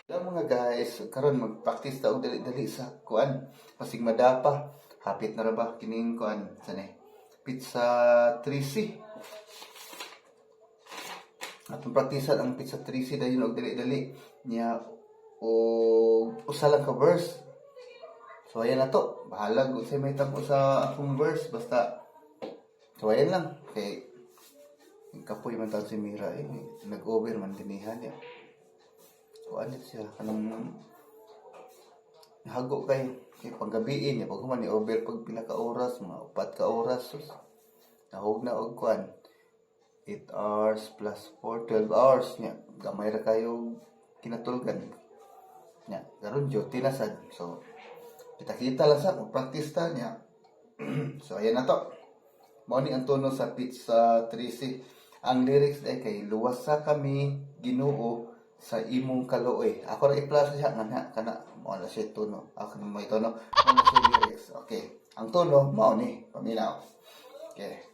Hello mga guys, karon mag-practice ta og dali-dali sa kuan. Pasig madapa, hapit na ra ba kining kuan sani? Pizza 3C. Atong praktisan ang pizza 3C dayon og dali-dali niya og usa lang ka verse. So ayan na to. Bahala kung say may tabo sa akong verse basta so ayan lang. Okay. Kapoy man taon si Mira nag-over man dinihan niya. Kuan siya kanang hago kay panggabiin niya pag human ni over pag pila ka oras mga 4 ka oras sus nahog na og kuan 8 hours plus 4 12 hours niya gamay ra kayo kinatulgan niya karon duty na sad so kita lang sa practice ta niya. So ayan na to mao ni ang tono sa pizza 3C. Ang lyrics ay kay luwasa kami Ginoo sa imong kaluoy. Ako ra i-plus siya nga kana mo na siya tono. Ako na may tono. Ano siya lyrics? Okay. Ang tono mao ni paminaw. Okay.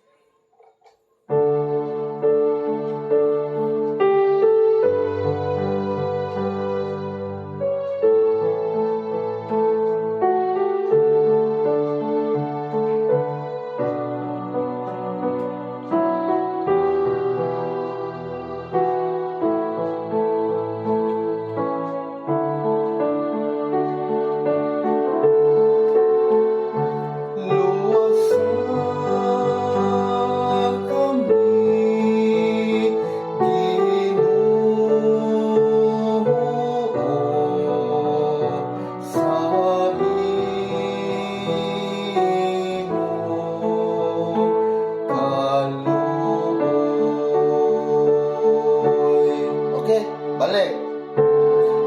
Balik.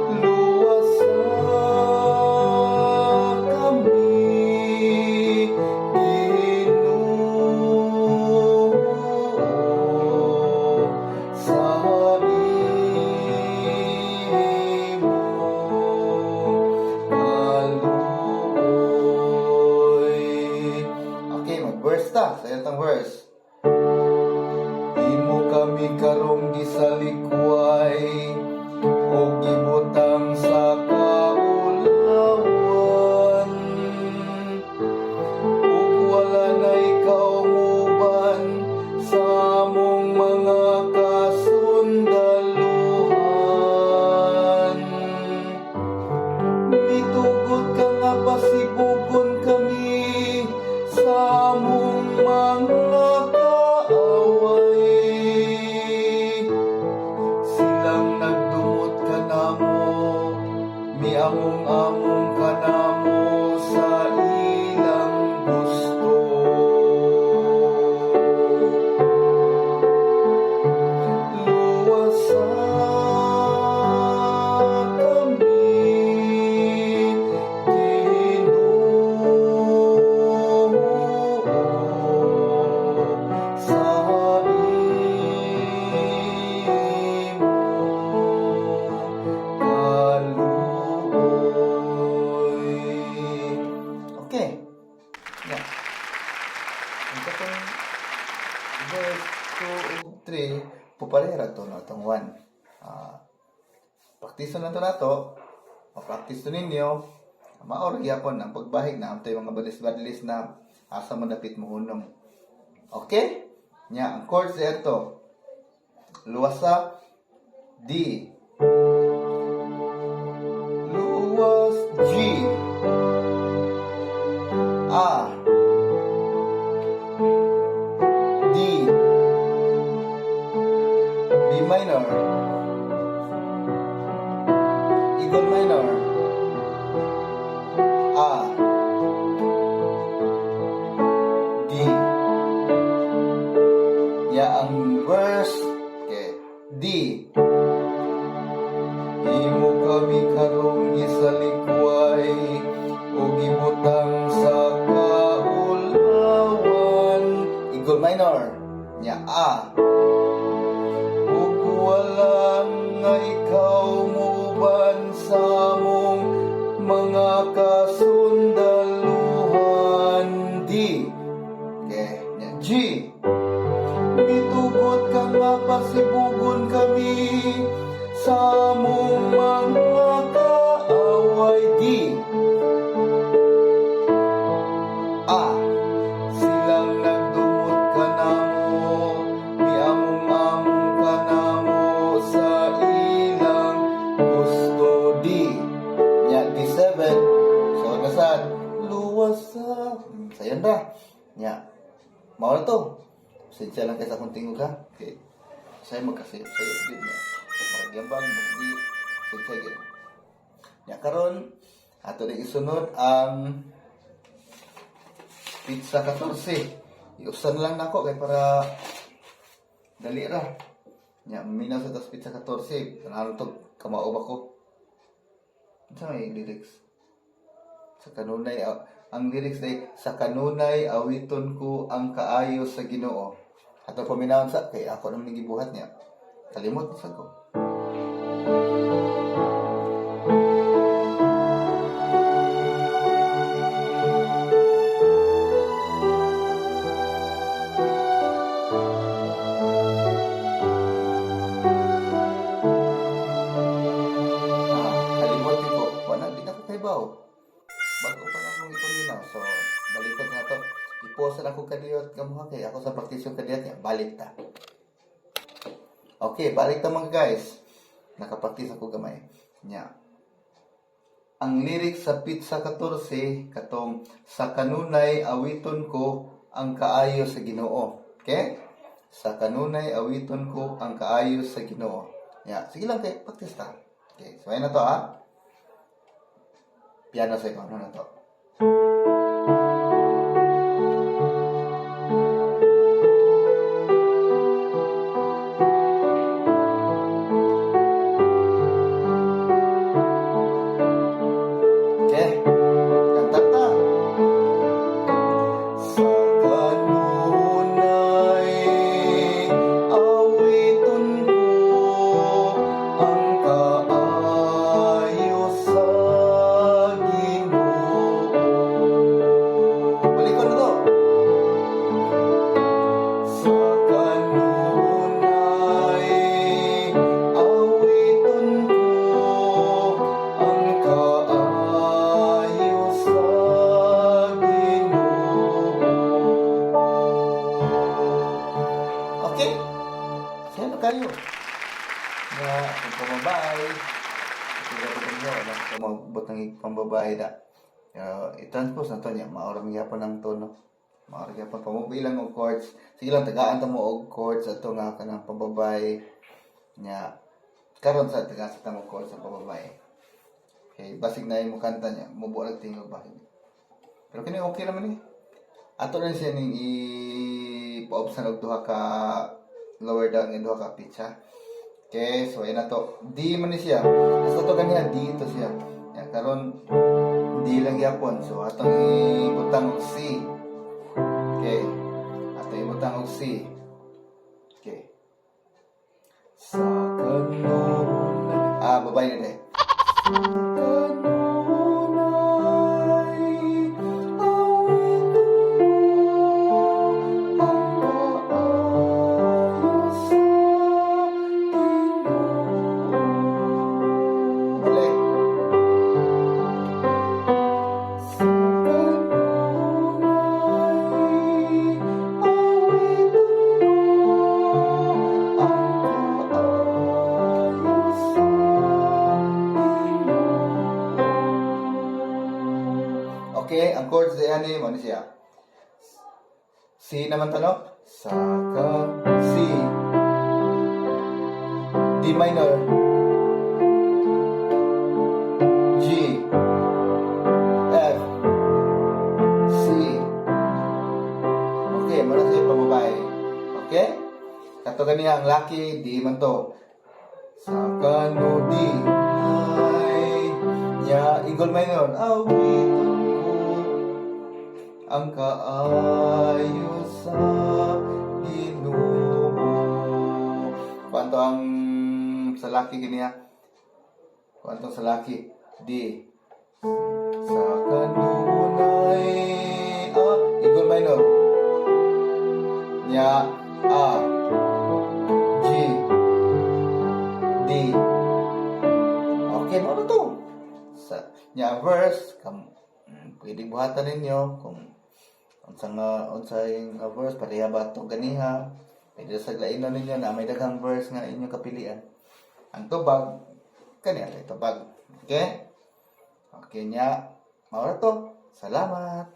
Luwasa kami Ginoo sa imong kaluoy. Okay, mag-verse ta. Sa itong verse. Imo kami karong gisalikway o gibutang sa kaulawan ug wala na ikaw muban sa among mga kasundaluhan. Nitugot ka nga pasibugon kami sa among mga among kanamo sa ilang gusto. Luwasa kami Ginoo sa okay. Yeah. Ang katong verse 2 ug 3 puparera to no atong 1. Praktiso na to nato. Ma-practice to ninyo. Maor gyapon ang pagbahig na amtay mga balis-balis na asa mo dapit mo hunong. Okay? Nya ang chords ito. Luwasa D. Luwas G. A, D, B minor, Eagle minor, A, D. Ya ang verse, okay, D. Imo kami karong gisalikway o gibutang sa kaulawan. Eagle minor nya A. Ug wala nga ikaw muban sa among mga kasundaluhan. D. Okay, nya G. Mitugot ka nga pasibugon kami sa among mga mao na to. Sinsya lang kaysa kung tingog ha. Okay. Saya magkasayop din niya. Magyambag, magdi. Sinsya gid. Ya karon ato ning isunod ang pizza 14. Iusan lang nako kay para dali ra. Ya, minaw sa tas pizza 14. Kanalo to kamao ba ko? Sa may lyrics. Sa kanunay ang lyrics day sa kanunay awiton ko ang kaayo sa Ginoo. Ato paminawon sa kay ako nang gibuhat niya. Kalimot sa ko. Kalimot ko. Wala di na ko kay bawo. Bago pa na akong ipaminaw. So, balikan nga to. Iposa na ako kadiyot kamuha kay ako sa praktisyon kadiyot niya. Balik ta. Okay, balik ta mga guys. Nakapraktis ako gamay. Nya. Ang lyrics sa pizza 14 katong sa kanunay awiton ko ang kaayo sa Ginoo. Okay? Sa kanunay awiton ko ang kaayo sa Ginoo. Nya, sige lang kay practice ta. Okay, so ayun na to ha. Piano sa ikaw na to. Okay, kanta ta. Sa kanunay awiton ko ang kaayo sa balik ko na to. Sa kanunay awiton ko ang kaayo sa Ginoo. Okay? Sino kayo? Na kung pamabay, ito nyo, kumabot ng pambabae na. I-transpose na to niya, maoram gyapon ng tono. Maoram gyapon pamubilang og chords. Sige lang tagaan ta mo og chords ato nga kanang pambabae nya. Karon sa tagaan sa mo chords sa pambabae. Okay, basig na yung kanta niya, mubo lang tingog ba. Pero kini okay naman ni. Ato rin siya ning i-paobsan og duha ka lower down ng duha ka pitch ha. Okay, so ayan na to. D man ni siya. Basta to kaniya dito siya. Yan karon D lang yapon. So atong ibutang og C. Okay. Atong ibutang og C. Okay. Sa kanunay. Babay na deh. Okay, ang chords diyan ni mo siya. C naman tanong. Sa C. D minor. G. F. C. Okay, muna siya pababay. Okay? Kato ganiya ang laki, D man to. Sa kano D. Ay. Ya, eagle minor. Awiton ang kaayo sa Ginoo. Kwanto ang sa laki kiniya? Kwanto sa laki? D. Sa kanunay eagle minor. Nya A. G. D. Okay, ano to? Sa nya verse pwede buhatan ninyo kung unsay verse pareha ba to ganiha, pwede sa lainon ninyo na may daghang verse nga inyong kapilian. Ang tubag kaniya tubag. Okay nya mao to. Salamat.